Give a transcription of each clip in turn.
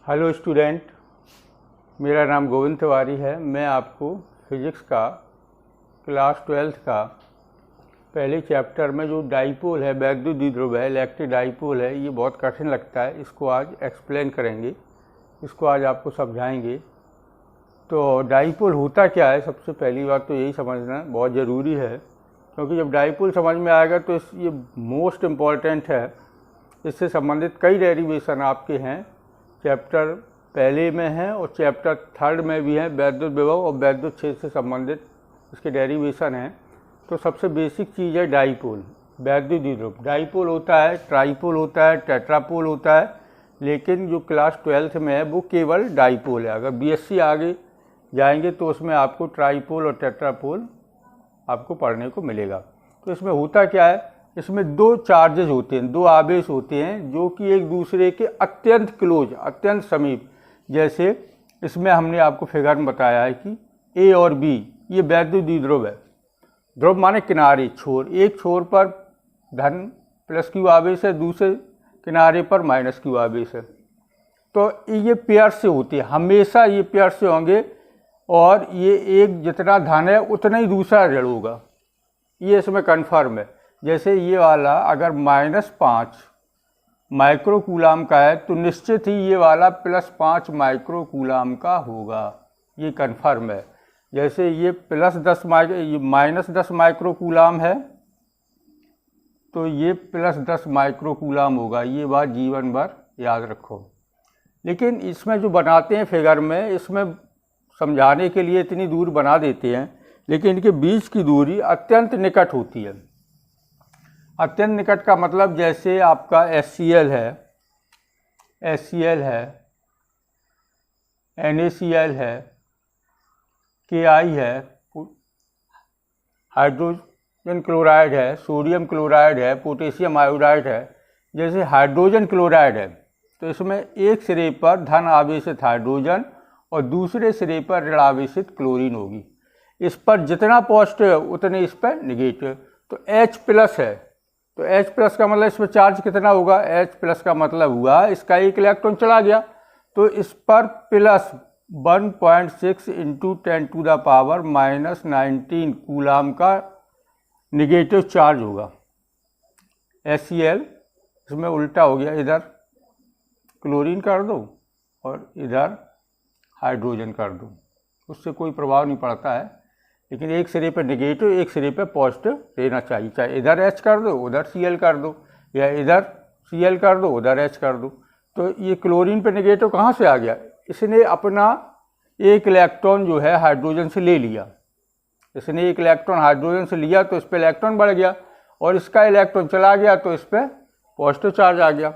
Hello student, मेरा नाम गोविंद तिवारी है। मैं आपको फिज़िक्स का क्लास 12th का पहले चैप्टर में जो डाइपोल है, वैद्युत द्विध्रुव है, इलेक्ट्रिक डाइपोल है, ये बहुत कठिन लगता है। इसको आज एक्सप्लेन करेंगे, इसको आज आपको समझाएंगे। तो डाइपोल होता क्या है, सबसे पहली बात तो यही समझना बहुत ज़रूरी है, क्योंकि जब डाइपोल समझ में आएगा तो ये मोस्ट इम्पॉर्टेंट है। इससे संबंधित कई डेरिवेशन आपके हैं, चैप्टर पहले में है और चैप्टर 3rd में भी है। वैद्युत विभव और वैद्युत क्षेत्र से संबंधित इसके डेरिवेशन हैं। तो सबसे बेसिक चीज़ है डाइपोल, वैद्युत द्विध्रुव। डाइपोल होता है, ट्राइपोल होता है, टेट्रापोल होता है, लेकिन जो क्लास 12th में है वो केवल डाइपोल है। अगर बीएससी आगे जाएंगे तो उसमें आपको ट्राइपोल और टेट्रापोल आपको पढ़ने को मिलेगा। तो इसमें होता क्या है, इसमें दो चार्जेस होते हैं, दो आवेश होते हैं जो कि एक दूसरे के अत्यंत क्लोज, अत्यंत समीप। जैसे इसमें हमने आपको फिगर में बताया है कि ए और बी ये वैद्युत द्विध्रुव है। ध्रुव माने किनारे, छोर। एक छोर पर धन प्लस क्यू आवेश है, दूसरे किनारे पर माइनस क्यू आवेश है। तो ये पेयर से होते हैं, हमेशा ये पेयर से होंगे, और ये एक जितना धन है उतना ही दूसरा ऋण होगा। ये इसमें कन्फर्म है। जैसे ये वाला अगर -5 माइक्रोकूलाम का है तो निश्चित ही ये वाला +5 माइक्रोकूलाम का होगा, ये कन्फर्म है। जैसे ये -10 माइक्रोकूलाम है तो ये +10 माइक्रोकूलाम होगा। ये बात जीवन भर याद रखो। लेकिन इसमें जो बनाते हैं फिगर में, इसमें समझाने के लिए इतनी दूर बना देते हैं, लेकिन इनके बीच की दूरी अत्यंत निकट होती है। अत्यंत निकट का मतलब जैसे आपका HCl है, NaCl है, Ki है, हाइड्रोजन क्लोराइड है, सोडियम क्लोराइड है, पोटेशियम आयोडाइड है। जैसे हाइड्रोजन क्लोराइड है तो इसमें एक सिरे पर धन आवेशित हाइड्रोजन और दूसरे सिरे पर ऋण आवेशित क्लोरीन होगी। इस पर जितना पॉजिटिव है उतने इस पर निगेटिव। तो H+ है तो H+ का मतलब इसमें चार्ज कितना होगा, H+ का मतलब हुआ इसका एक इलेक्ट्रॉन चला गया, तो इस पर +1.6 × 10⁻⁻19 कूलाम का निगेटिव चार्ज होगा। HCl इसमें उल्टा हो गया, इधर क्लोरीन कर दो और इधर हाइड्रोजन कर दो, उससे कोई प्रभाव नहीं पड़ता है। लेकिन एक सिरे पर निगेटिव, एक सिरे पर पॉजिटिव रहना चाहिए। चाहे इधर H कर दो उधर Cl कर दो, या इधर Cl कर दो उधर H कर दो। तो ये क्लोरीन पे निगेटिव कहाँ से आ गया, इसने अपना एक इलेक्ट्रॉन जो है हाइड्रोजन से ले लिया। इसने एक इलेक्ट्रॉन हाइड्रोजन से लिया तो इस पर इलेक्ट्रॉन बढ़ गया, और इसका इलेक्ट्रॉन चला गया तो इस पर पॉजिटिव चार्ज आ गया।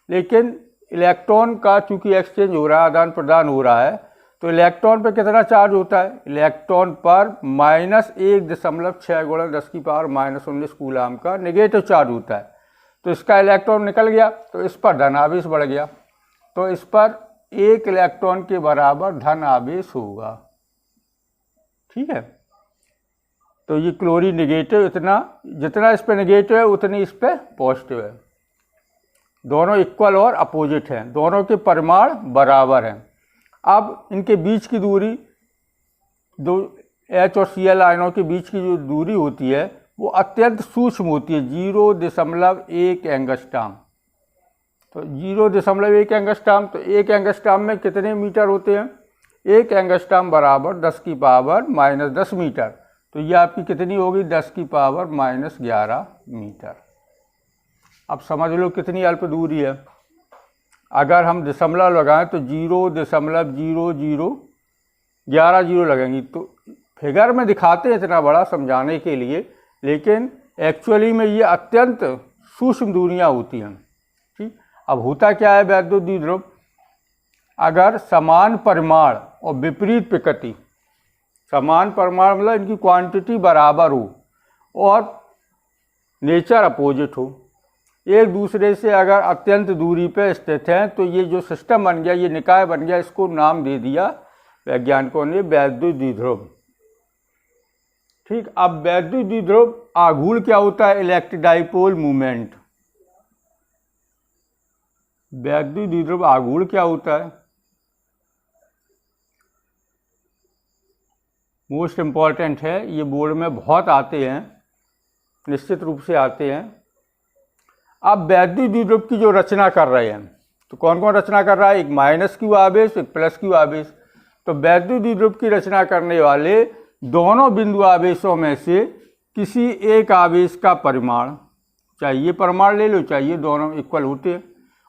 लेकिन इलेक्ट्रॉन का चूँकि एक्सचेंज हो रहा है, आदान प्रदान हो रहा है, तो इलेक्ट्रॉन पर कितना चार्ज होता है, इलेक्ट्रॉन पर -1.6 × 10⁻⁻19 कूलाम का नेगेटिव चार्ज होता है। तो इसका इलेक्ट्रॉन निकल गया तो इस पर धन आवेश बढ़ गया, तो इस पर एक इलेक्ट्रॉन के बराबर धन आवेश होगा। ठीक है, तो ये क्लोरीन निगेटिव, जितना इस पर निगेटिव है उतनी इस पर पॉजिटिव है। दोनों इक्वल और अपोजिट हैं, दोनों के परिमाण बराबर हैं। अब इनके बीच की दूरी, दो H और Cl आयनों के बीच की जो दूरी होती है वो अत्यंत सूक्ष्म होती है, 0.1 एंगस्ट्रॉम। तो 0.1 एंगस्ट्रॉम, तो 1 एंगस्ट्रॉम में कितने मीटर होते हैं, 1 एंगस्ट्रॉम बराबर 10⁻⁻10 मीटर। तो ये आपकी कितनी होगी, 10⁻⁻11 मीटर। अब समझ लो कितनी अल्प दूरी है। अगर हम दशमलव लगाएं तो 0.0011 जीरो लगेंगी। तो फिगर में दिखाते हैं इतना बड़ा समझाने के लिए, लेकिन एक्चुअली में ये अत्यंत सूक्ष्म दूरियां होती हैं। ठीक, अब होता क्या है वैद्युत द्विध्रुव, अगर समान परिमाण और विपरीत प्रकृति, समान परिमाण मतलब इनकी क्वांटिटी बराबर हो और नेचर अपोजिट हो, एक दूसरे से अगर अत्यंत दूरी पर स्थित हैं, तो ये जो सिस्टम बन गया, ये निकाय बन गया, इसको नाम दे दिया वैज्ञानिकों ने वैद्युत द्विध्रुव। ठीक, अब वैद्युत द्विध्रुव आघूर्ण क्या होता है, इलेक्ट्रिक डाइपोल मूवमेंट। वैद्युत द्विध्रुव आघूर्ण क्या होता है, मोस्ट इम्पॉर्टेंट है, ये बोर्ड में बहुत आते हैं, निश्चित रूप से आते हैं। अब वैद्युत द्विध्रुव की जो रचना कर रहे हैं, तो कौन कौन रचना कर रहा है? एक माइनस क्यू आवेश, एक प्लस क्यू आवेश। तो वैद्युत द्विध्रुव की रचना करने वाले दोनों बिंदु आवेशों में से किसी एक आवेश का परिमाण, चाहिए परिमाण ले लो, चाहिए दोनों इक्वल होते हैं,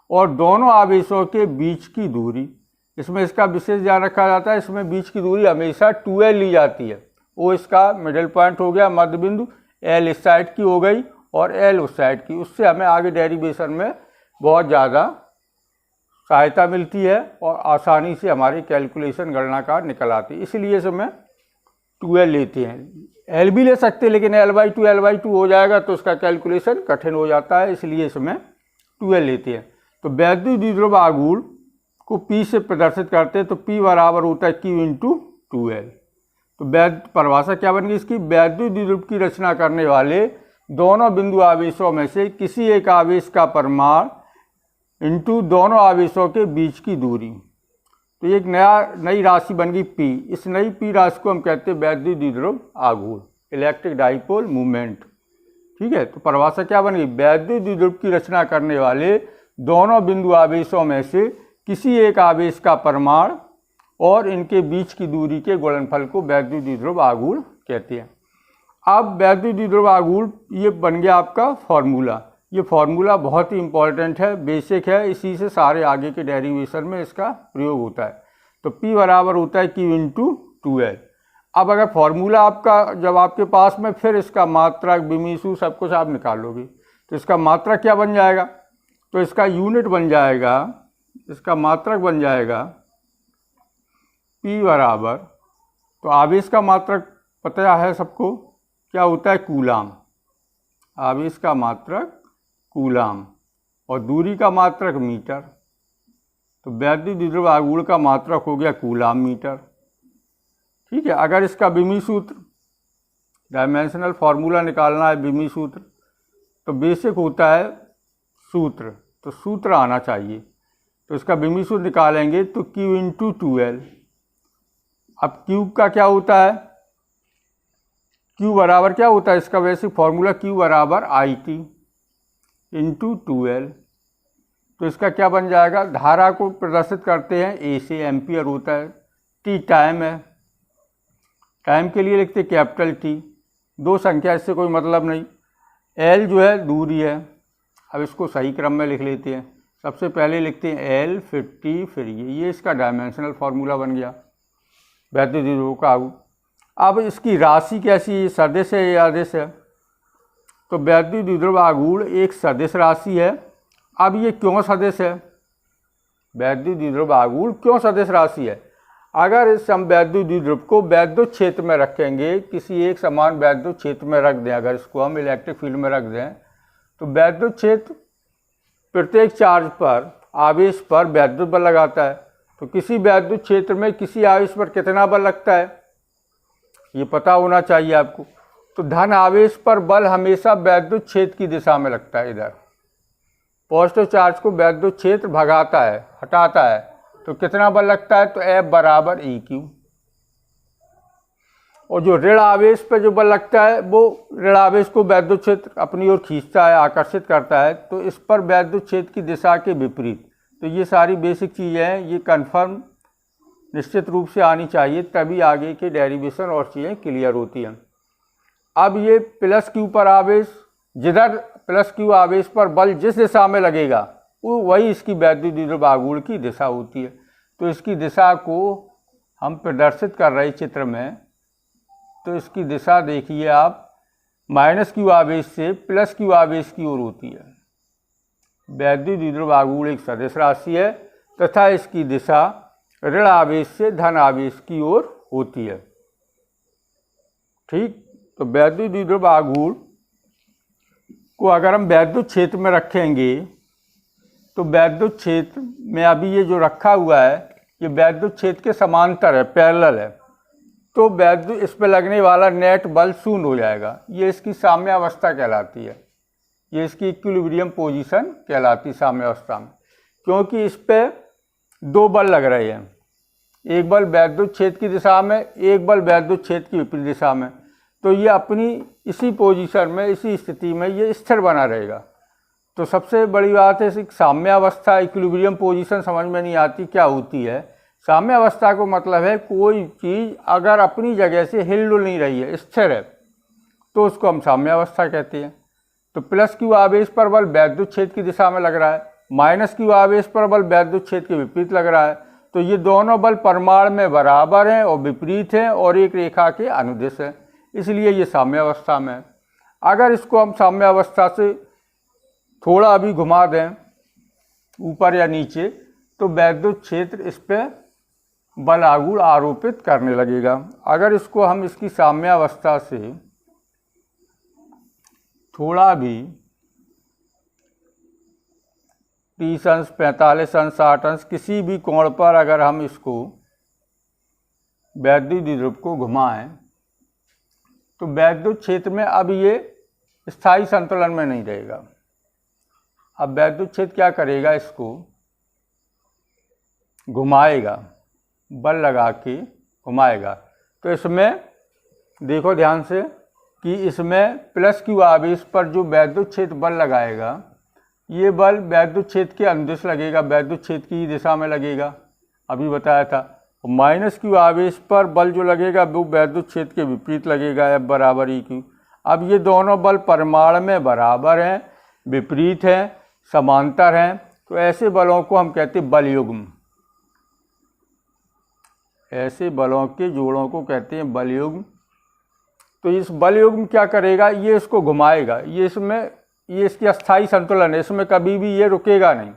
और दोनों आवेशों के बीच की दूरी, इसमें इसका विशेष ध्यान रखा जाता है, इसमें बीच की दूरी हमेशा 2l ली जाती है। वो इसका मिडिल पॉइंट हो गया, मध्य बिंदु, l इस साइड की हो गई और l उस साइड की। उससे हमें आगे डेरिवेशन में बहुत ज़्यादा सहायता मिलती है और आसानी से हमारी कैलकुलेशन गणना का निकल आती है, इसलिए इसमें 2l लेते हैं। l भी ले सकते हैं, लेकिन l/2 हो जाएगा तो उसका कैलकुलेशन कठिन हो जाता है, इसलिए इसमें 2l लेते हैं। तो वैद्युत द्विध्रुव आघूर्ण को P से प्रदर्शित करते हैं, तो P बराबर होता है Q × 2l। तो परिभाषा क्या बन गई इसकी? वैद्युत द्विध्रुव की रचना करने वाले दोनों बिंदु आवेशों में से किसी एक आवेश का परिमाण इंटू दोनों आवेशों के बीच की दूरी। तो एक नई राशि बन गई P। इस नई P राशि को हम कहते हैं वैद्युत द्विध्रुव आघूर्ण, इलेक्ट्रिक डाइपोल मूवमेंट। ठीक है, तो परिभाषा क्या बन गई? वैद्युत द्विध्रुव की रचना करने वाले दोनों बिंदु आवेशों में से किसी एक आवेश का परिमाण और इनके बीच की दूरी के गुणनफल को वैद्युत द्विध्रुव आघूर्ण कहते हैं। अब वैद्युत द्विध्रुव आघूर्ण ये बन गया आपका फॉर्मूला। ये फॉर्मूला बहुत ही इंपॉर्टेंट है, बेसिक है, इसी से सारे आगे के डेरिवेशन में इसका प्रयोग होता है। तो P बराबर होता है Q × 2l। अब अगर फॉर्मूला आपका जब आपके पास में, फिर इसका मात्रक, विमीषु सब कुछ आप निकालोगे, तो इसका मात्रक क्या बन जाएगा? तो इसका यूनिट बन जाएगा, इसका मात्रक बन जाएगा P बराबर, तो आवेश का मात्रक पता है सबको क्या होता है? कूलाम। आवेश का मात्रक कूलाम और दूरी का मात्रक मीटर। तो वैद्युत द्विध्रुव आघूर्ण का मात्रक हो गया कूलाम मीटर। ठीक है, अगर इसका विमी सूत्र, डायमेंशनल फार्मूला निकालना है, विमी सूत्र, तो बेसिक होता है सूत्र, तो सूत्र आना चाहिए। तो इसका विमी सूत्र निकालेंगे तो Q × 2l। अब क्यूब का क्या होता है? Q बराबर क्या होता है इसका बेसिक फार्मूला? Q बराबर IT × 2l। तो इसका क्या बन जाएगा? धारा को प्रदर्शित करते हैं A से, एम्पियर होता है, T टाइम है, टाइम के लिए लिखते कैपिटल T, दो संख्या, इससे कोई मतलब नहीं। L जो है दूरी है। अब इसको सही क्रम में लिख लेते हैं, सबसे पहले लिखते हैं L, फिर T, फिर ये इसका डायमेंशनल फार्मूला बन गया वैद्युत द्विध्रुव का आघूर्ण। अब इसकी राशि कैसी है? सदिश है या अदिश है? तो वैद्युत द्विध्रुव आघूर्ण एक सदिश राशि है। अब ये क्यों सदिश है? वैद्युत द्विध्रुव आघूर्ण क्यों सदिश राशि है? अगर इस हम वैद्युत द्विध्रुव को वैद्युत क्षेत्र में रखेंगे, किसी एक समान वैद्युत क्षेत्र में रख दें, अगर इसको हम इलेक्ट्रिक फील्ड में रख दें, तो वैद्युत क्षेत्र प्रत्येक चार्ज पर, आवेश पर वैद्युत बल लगाता है। तो किसी वैद्युत क्षेत्र में किसी आवेश पर कितना बल लगता है, ये पता होना चाहिए आपको। तो धन आवेश पर बल हमेशा वैद्युत क्षेत्र की दिशा में लगता है। इधर पॉजिटिव चार्ज को वैद्युत क्षेत्र भगाता है, हटाता है, तो कितना बल लगता है? तो F बराबर EQ। और जो ऋण आवेश पर जो बल लगता है, वो ऋण आवेश को वैद्युत क्षेत्र अपनी ओर खींचता है, आकर्षित करता है, तो इस पर वैद्युत क्षेत्र की दिशा के विपरीत। तो ये सारी बेसिक चीज़ें हैं, ये कन्फर्म निश्चित रूप से आनी चाहिए, तभी आगे के डेरिवेशन और चीज़ें क्लियर होती हैं। अब ये प्लस क्यू पर आवेश, जिधर प्लस क्यू आवेश पर बल जिस दिशा में लगेगा, वो वही इसकी वैद्युत द्विध्रुव आघूर्ण की दिशा होती है। तो इसकी दिशा को हम प्रदर्शित कर रहे चित्र में, तो इसकी दिशा देखिए आप, माइनस क्यू आवेश से प्लस क्यू आवेश की ओर होती है। वैद्युत द्विध्रुव आघूर्ण एक सदिश राशि है तथा इसकी दिशा ऋण आवेश से धन आवेश की ओर होती है। ठीक, तो वैद्युत द्विध्रुव आघूर्ण को अगर हम वैद्युत क्षेत्र में रखेंगे, तो वैद्युत क्षेत्र में अभी ये जो रखा हुआ है, ये वैद्युत क्षेत्र के समांतर है, पैरेलल है, तो वैद्युत इस पर लगने वाला नेट बल शून्य हो जाएगा। ये इसकी साम्यावस्था कहलाती है, ये इसकी इक्विलिब्रियम पोजीशन कहलाती है साम्यावस्था में, क्योंकि इस पर दो बल लग रहे हैं, एक बल वैद्युत क्षेत्र की दिशा में, एक बल वैद्युत क्षेत्र की विपरीत दिशा में। तो ये अपनी इसी पोजीशन में, इसी स्थिति में ये स्थिर बना रहेगा। तो सबसे बड़ी बात है साम्यावस्था, इक्विलिब्रियम पोजीशन समझ में नहीं आती क्या होती है। साम्यावस्था को मतलब है कोई चीज़ अगर अपनी जगह से हिल डुल नहीं रही है, स्थिर है, तो उसको हम साम्यावस्था कहते हैं। तो प्लस क्यू आवेश पर बल वैद्युत क्षेत्र की दिशा में लग रहा है, माइनस क्यू आवेश पर बल वैद्युत क्षेत्र के विपरीत लग रहा है। तो ये दोनों बल परिमाण में बराबर हैं और विपरीत हैं और एक रेखा के अनुदिश हैं, इसलिए ये साम्यावस्था में है। अगर इसको हम साम्यावस्था से थोड़ा भी घुमा दें ऊपर या नीचे, तो वैद्युत क्षेत्र इस पर बल आघूर्ण आरोपित करने लगेगा। अगर इसको हम इसकी साम्यावस्था से थोड़ा भी 30 अंश, 45 अंश, 60 अंश किसी भी कोण पर अगर हम इसको वैद्युत द्विध्रुव को घुमाएं, तो वैद्युत क्षेत्र में अब ये स्थायी संतुलन में नहीं रहेगा। अब वैद्युत क्षेत्र क्या करेगा, इसको घुमाएगा, बल लगा के घुमाएगा। तो इसमें देखो ध्यान से कि इसमें प्लस क्यू आवेश पर जो वैद्युत क्षेत्र बल लगाएगा, ये बल वैद्युत क्षेत्र के अनुदिश लगेगा, वैद्युत क्षेत्र की दिशा में लगेगा, अभी बताया था। माइनस क्यू आवेश पर बल जो लगेगा वो वैद्युत क्षेत्र के विपरीत लगेगा, F बराबर EQ। अब ये दोनों बल परिमाण में बराबर हैं, विपरीत हैं, समांतर हैं, तो ऐसे बलों को हम कहते हैं बल युग्म। ऐसे बलों के जोड़ों को कहते हैं बल युग्म। तो इस बल युग्म क्या करेगा, ये इसको घुमाएगा, ये इसकी अस्थायी संतुलन है, इसमें कभी भी ये रुकेगा नहीं।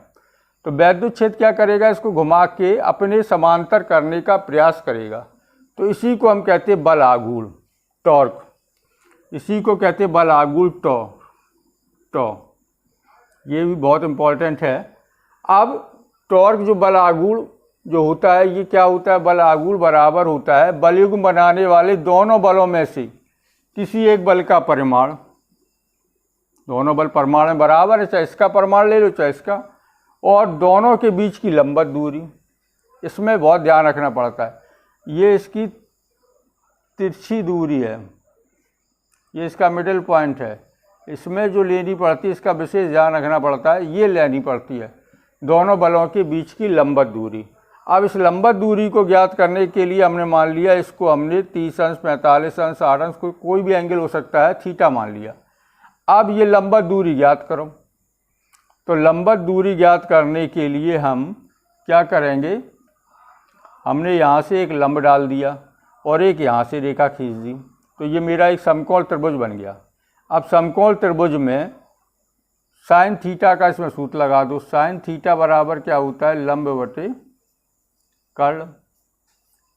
तो वैद्युत क्षेत्र क्या करेगा, इसको घुमा के अपने समांतर करने का प्रयास करेगा। तो इसी को हम कहते हैं बल आघूर्ण, टॉर्क। इसी को कहते हैं बल आघूर्ण, टॉ। ये भी बहुत इम्पोर्टेंट है। अब टॉर्क जो बल आघूर्ण जो होता है, ये क्या होता है, बल आघूर्ण बराबर होता है बल युग्म बनाने वाले दोनों बलों में से किसी एक बल का परिमाण। दोनों बल परिमाण में बराबर है, चाहे इसका परिमाण ले लो चाहे इसका, और दोनों के बीच की लंबवत दूरी। इसमें बहुत ध्यान रखना पड़ता है, ये इसकी तिरछी दूरी है, ये इसका मिडिल पॉइंट है, इसमें जो लेनी पड़ती है इसका विशेष ध्यान रखना पड़ता है, ये लेनी पड़ती है दोनों बलों के बीच की लंबवत दूरी। अब इस लंबवत दूरी को ज्ञात करने के लिए हमने मान लिया, इसको हमने 30 अंश, 45 अंश, 60 अंश, कोई भी एंगल हो सकता है, थीटा मान लिया। अब ये लंबवत दूरी ज्ञात करो। तो लंबवत दूरी ज्ञात करने के लिए हम क्या करेंगे, हमने यहाँ से एक लंब डाल दिया और एक यहाँ से रेखा खींच दी, तो ये मेरा एक समकोण त्रिभुज बन गया। अब समकोण त्रिभुज में साइन थीटा का इसमें सूत्र लगा दो। साइन थीटा बराबर क्या होता है, लंब बटे कर्ण,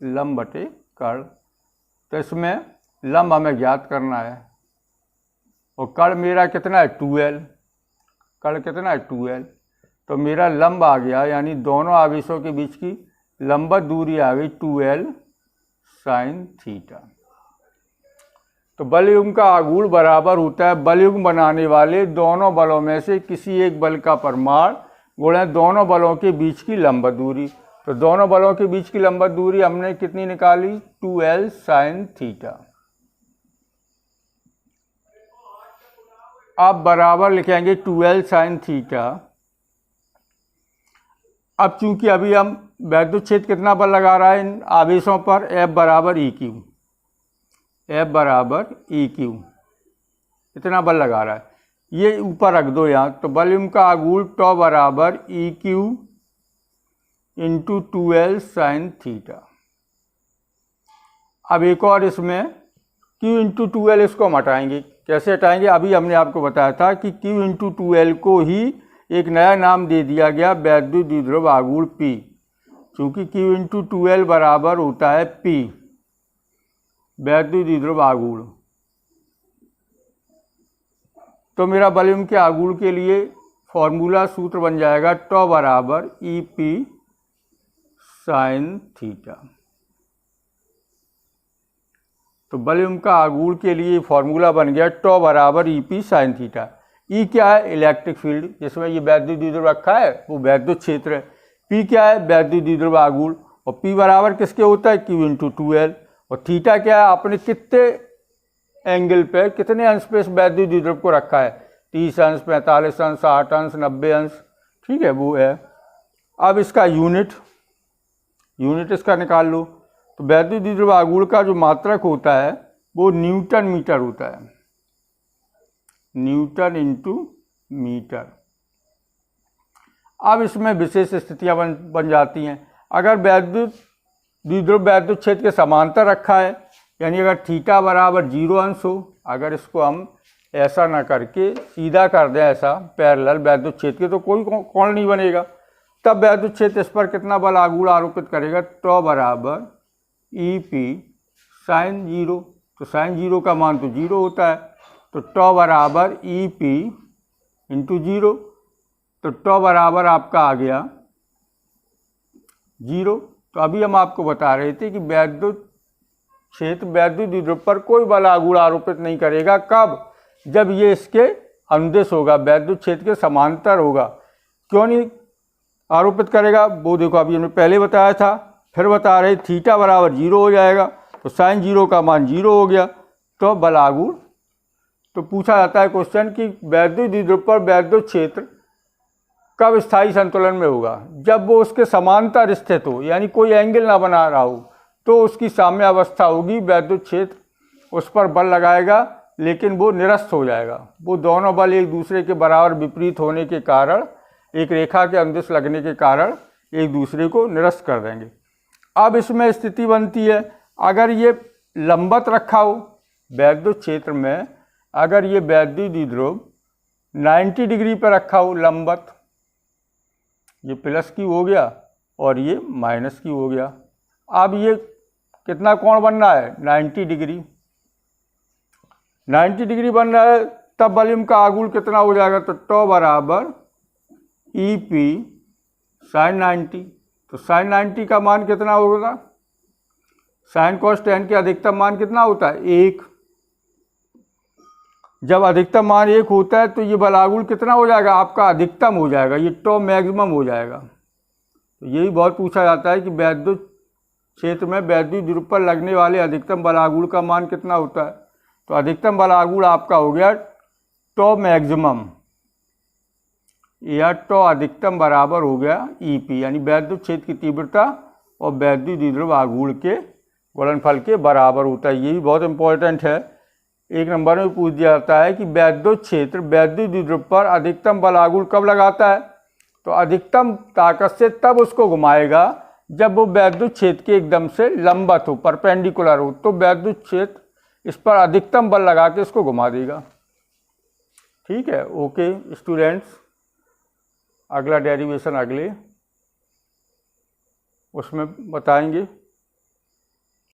लंब बटे कर्ण। तो इसमें लंब हमें ज्ञात करना है और कर्ण मेरा कितना है, 2L। कर्ण कितना है, 2L। तो मेरा लंब आ गया, यानी दोनों आवेशों के बीच की लंबवत दूरी आ गई 2L साइन थीटा। तो बल युग्म का आघूर्ण बराबर होता है बल युग्म बनाने वाले दोनों बलों में से किसी एक बल का परिमाण गुणा दोनों बलों के बीच की लंबवत दूरी। तो दोनों बलों के बीच की लंबवत दूरी हमने कितनी निकाली, 2L साइन थीटा। अब बराबर लिखेंगे 2L साइन थीटा। अब चूंकि अभी हम वैद्युत क्षेत्र कितना बल लगा रहा है इन आवेशों पर, F बराबर EQ, F बराबर EQ, इतना बल लगा रहा है, ये ऊपर रख दो यहाँ। तो बल युग्म का आघूर्ण टॉ बराबर EQ into 2L sine theta. अब एक और इसमें Q इंटू 2L, इसको हम हटाएंगे। कैसे हटाएंगे, अभी हमने आपको बताया था कि Q इंटू 2L को ही एक नया नाम दे दिया गया, वैद्युत द्विध्रुव आघूर्ण P, क्योंकि Q इंटू 2L बराबर होता है P, वैद्युत द्विध्रुव आघूर्ण। तो मेरा बल युग्म के आघूर्ण के लिए फॉर्मूला सूत्र बन जाएगा टॉ बराबर EP साइन थीटा। तो बल युग्म का आघूर्ण के लिए फॉर्मूला बन गया टॉ बराबर EP साइन थीटा। E क्या है, इलेक्ट्रिक फील्ड, जिसमें ये वैद्युत द्विध्रुव रखा है वो वैद्युत क्षेत्र है। P क्या है, वैद्युत द्विध्रुव आघूर्ण, और P बराबर किसके होता है, Q इंटू 2L। और थीटा क्या है, आपने कितने एंगल पे, कितने अंश पे इस वैद्युत द्विध्रुव को रखा है, 30 अंश, 45 अंश, 60 अंश, 90 अंश, ठीक है, वो है। अब इसका यूनिट इसका निकाल लो। तो वैद्युत द्विध्रुव आघूर्ण का जो मात्रक होता है वो न्यूटन मीटर होता है, न्यूटन इंटू मीटर। अब इसमें विशेष स्थितियां बन जाती हैं। अगर वैद्युत द्विध्रुव वैद्युत क्षेत्र के समांतर रखा है, यानी अगर थीटा बराबर 0 अंश हो, अगर इसको हम ऐसा ना करके सीधा कर दें, ऐसा पैरेलल वैद्युत क्षेत्र के, तो कोई कोण नहीं बनेगा। तब वैद्युत क्षेत्र इस पर कितना बल आघूर्ण आरोपित करेगा, टॉ बराबर EP साइन 0। तो साइन 0 का मान तो 0 होता है, तो टॉ बराबर EP इंटू 0। तो टॉ बराबर आपका आ गया 0। तो अभी हम आपको बता रहे थे कि वैद्युत क्षेत्र वैद्युत द्विध्रुव पर कोई बल आघूर्ण आरोपित नहीं करेगा। कब, जब ये इसके अनुदिश होगा, वैद्युत क्षेत्र के समांतर होगा। क्यों नहीं आरोपित करेगा, वो देखो अभी हमने पहले बताया था, फिर बता रहे, थीटा बराबर 0 हो जाएगा, तो साइन 0 का मान 0 हो गया, तो बल आघूर्ण। तो पूछा जाता है क्वेश्चन कि वैद्युत द्विध्रुव पर वैद्युत क्षेत्र कब स्थायी संतुलन में होगा, जब वो उसके समांतर स्थित हो, यानी कोई एंगल ना बना रहा हो, तो उसकी साम्य अवस्था होगी। वैद्युत क्षेत्र उस पर बल लगाएगा लेकिन वो निरस्त हो जाएगा। वो दोनों बल एक दूसरे के बराबर विपरीत होने के कारण, एक रेखा के अनुदिश लगने के कारण एक दूसरे को निरस्त कर देंगे। अब इसमें स्थिति बनती है, अगर ये लंबवत रखा हो वैद्युत क्षेत्र में, अगर ये वैद्युत द्विध्रुव 90 डिग्री पर रखा हो लंबवत, ये प्लस की हो गया और ये माइनस की हो गया। अब ये कितना कोण बन रहा है, 90 डिग्री, 90 डिग्री बन रहा है, तब वॉल्यूम का आघूर्ण कितना हो जाएगा, तो टॉ बराबर EP साइन 90। तो साइन 90 का मान कितना होगा, साइन कॉस टेन के अधिकतम मान कितना होता है, 1। जब अधिकतम मान 1 होता है तो ये बल आघूर्ण कितना हो जाएगा, आपका अधिकतम हो जाएगा, ये टॉ मैक्सिमम हो जाएगा। तो यही बहुत पूछा जाता है कि वैद्युत क्षेत्र में वैद्युत द्विध्रुव पर लगने वाले अधिकतम बल आघूर्ण का मान कितना होता है। तो अधिकतम बल आघूर्ण आपका हो गया टॉ मैक्सिमम, या टॉ अधिकतम बराबर हो गया EP, यानी वैद्युत क्षेत्र की तीव्रता और वैद्युत द्विध्रुव आघूर्ण के गुणनफल के बराबर होता है। ये भी बहुत इंपॉर्टेंट है, एक नंबर में पूछ दिया जाता है कि वैद्युत क्षेत्र वैद्युत द्विध्रुव पर अधिकतम बल आघूर्ण कब लगाता है। तो अधिकतम ताकत से तब उसको घुमाएगा जब वो वैद्युत क्षेत्र के एकदम से लंबवत हो, परपेंडिकुलर हो, तो वैद्युत क्षेत्र इस पर अधिकतम बल लगा के इसको घुमा देगा। ठीक है, ओके स्टूडेंट्स, अगला डेरिवेशन अगले उसमें बताएंगे।